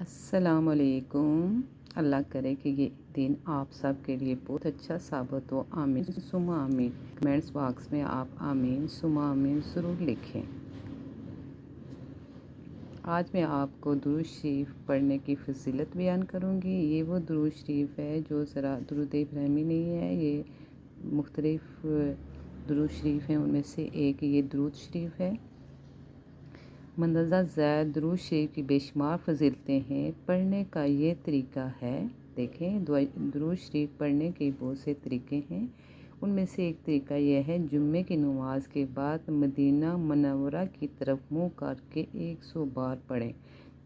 السلام علیکم۔ اللہ کرے کہ یہ دن آپ سب کے لیے بہت اچھا ثابت ہو۔ آمین ثم آمین۔ کمنٹس باکس میں آپ آمین ثم آمین ضرور لکھیں۔ آج میں آپ کو درود شریف پڑھنے کی فضیلت بیان کروں گی۔ یہ وہ درود شریف ہے جو ذرا درود ابراہیمی نہیں ہے، یہ مختلف درود شریف ہیں، ان میں سے ایک یہ درود شریف ہے۔ مندرجہ ذیل درود شریف کی بے شمار فضیلتیں ہیں۔ پڑھنے کا یہ طریقہ ہے، دیکھیں درود شریف پڑھنے کے بہت سے طریقے ہیں، ان میں سے ایک طریقہ یہ ہے جمعے کی نماز کے بعد مدینہ منورہ کی طرف منہ کر کے 100 بار پڑھیں۔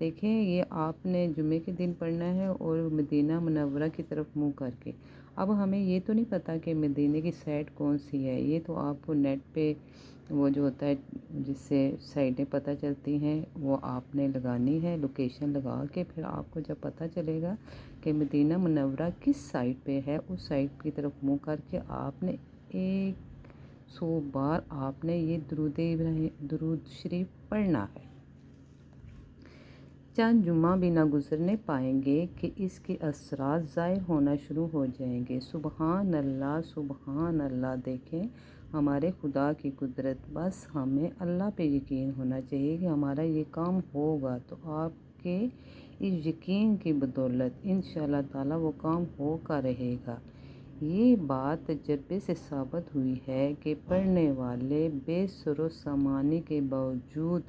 دیکھیں یہ آپ نے جمعے کے دن پڑھنا ہے اور مدینہ منورہ کی طرف منہ کر کے۔ اب ہمیں یہ تو نہیں پتہ کہ مدینہ کی سائٹ کون سی ہے، یہ تو آپ کو نیٹ پہ وہ جو ہوتا ہے جس سے سائٹیں پتہ چلتی ہیں وہ آپ نے لگانی ہے، لوکیشن لگا کے پھر آپ کو جب پتہ چلے گا کہ مدینہ منورہ کس سائٹ پہ ہے، اس سائٹ کی طرف منہ کر کے آپ نے 100 بار آپ نے یہ درود شریف پڑھنا ہے۔ چند جمعہ بھی نہ گزرنے پائیں گے کہ اس کے اثرات ظاہر ہونا شروع ہو جائیں گے۔ سبحان اللہ سبحان اللہ۔ دیکھیں ہمارے خدا کی قدرت، بس ہمیں اللہ پہ یقین ہونا چاہیے کہ ہمارا یہ کام ہوگا، تو آپ کے اس یقین کی بدولت انشاءاللہ تعالی وہ کام ہو کر رہے گا۔ یہ بات تجربے سے ثابت ہوئی ہے کہ پڑھنے والے بے سر و سامانی کے باوجود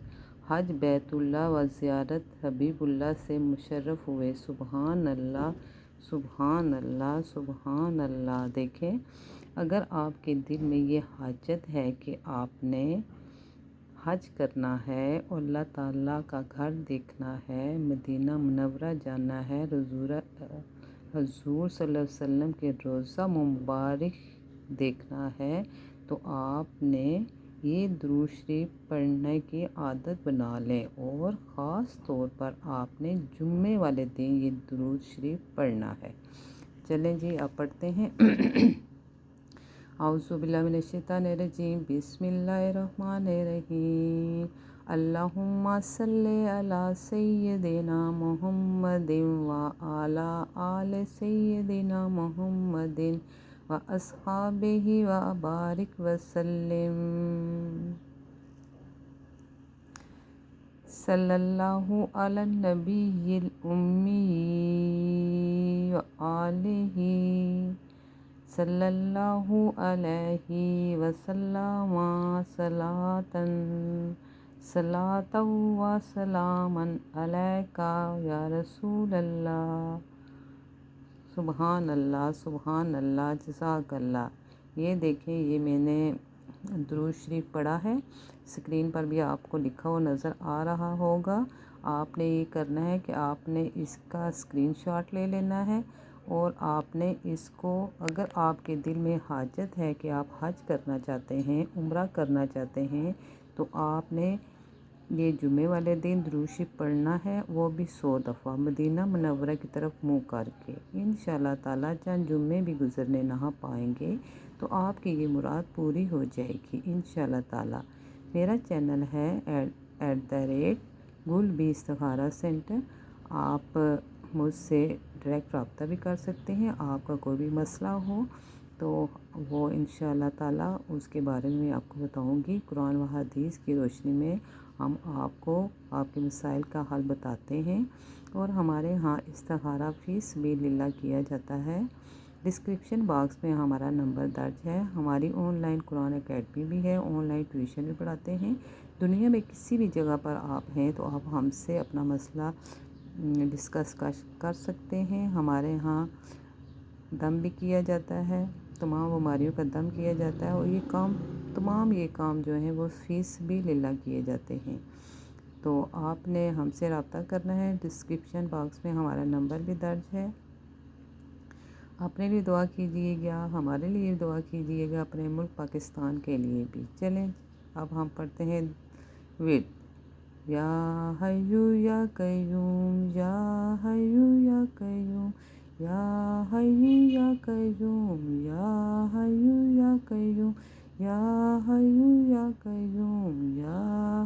حج بیت اللہ و زیارت حبیب اللہ سے مشرف ہوئے۔ سبحان اللہ سبحان اللہ سبحان اللہ۔ دیکھیں اگر آپ کے دل میں یہ حاجت ہے کہ آپ نے حج کرنا ہے اور اللہ تعالیٰ کا گھر دیکھنا ہے، مدینہ منورہ جانا ہے، حضور صلی اللہ علیہ وسلم کے روضہ مبارک دیکھنا ہے، تو آپ نے یہ درود شریف پڑھنے کی عادت بنا لیں، اور خاص طور پر آپ نے جمعے والے دن یہ درود شریف پڑھنا ہے۔ چلیں جی آپ پڑھتے ہیں۔ اعوذ باللہ من الشیطان الرجیم، بسم اللہ الرحمن الرحیم۔ اللہم صلی علی سیدنا محمد وعلی آل سیدنا محمد واصحابہ وبارک وسلم۔ صلی اللہ علی النبی الامی وآلہ صلی اللہ علیہ وسلم صلاۃ و سلاما علیک یا رسول اللہ۔ سبحان اللہ سبحان اللہ جزاک اللہ۔ یہ دیکھیں یہ میں نے درود شریف پڑھا ہے، اسکرین پر بھی آپ کو لکھا ہوا نظر آ رہا ہوگا۔ آپ نے یہ کرنا ہے کہ آپ نے اس کا اسکرین شاٹ لے لینا ہے، اور آپ نے اس کو، اگر آپ کے دل میں حاجت ہے کہ آپ حج کرنا چاہتے ہیں، عمرہ کرنا چاہتے ہیں، تو آپ نے یہ جمعے والے دن درود شریف پڑھنا ہے، وہ بھی 100 دفعہ مدینہ منورہ کی طرف منہ کر کے۔ انشاءاللہ تعالیٰ چند جمعے بھی گزرنے نہ پائیں گے تو آپ کی یہ مراد پوری ہو جائے گی انشاءاللہ تعالیٰ۔ میرا چینل ہے @گل بی استخارہ سینٹر۔ آپ مجھ سے ڈائریکٹ رابطہ بھی کر سکتے ہیں، آپ کا کوئی بھی مسئلہ ہو تو وہ انشاءاللہ تعالیٰ اس کے بارے میں آپ کو بتاؤں گی۔ قرآن و حدیث کی روشنی میں ہم آپ کو آپ کے مسائل کا حل بتاتے ہیں، اور ہمارے ہاں استخارہ فی سبیل اللہ کیا جاتا ہے۔ ڈسکرپشن باکس میں ہمارا نمبر درج ہے۔ ہماری آن لائن قرآن اکیڈمی بھی ہے، آن لائن ٹیوشن بھی پڑھاتے ہیں۔ دنیا میں کسی بھی جگہ پر آپ ہیں تو آپ ہم سے اپنا مسئلہ ڈسکس کر سکتے ہیں۔ ہمارے ہاں دم بھی کیا جاتا ہے، تمام بیماریوں کا دم کیا جاتا ہے، اور تمام یہ کام جو ہیں وہ فی سبیل اللہ کیے جاتے ہیں۔ تو آپ نے ہم سے رابطہ کرنا ہے، ڈسکرپشن باکس میں ہمارا نمبر بھی درج ہے۔ اپنے لیے دعا کیجیے گا، ہمارے لیے دعا کیجیے گا، اپنے ملک پاکستان کے لیے بھی۔ چلیں اب ہم پڑھتے ہیں ورد۔ یا حیو یا قیوم یا حیو یا قیوم یا حیو یا قیوم یا حیو یا قیوم یا حیو یا قیوم یا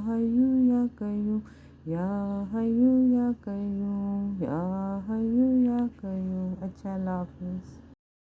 حیو یا قیوم یا حیو یا قیوم یا حیو یا قیوم. اچھا، اللہ حافظ.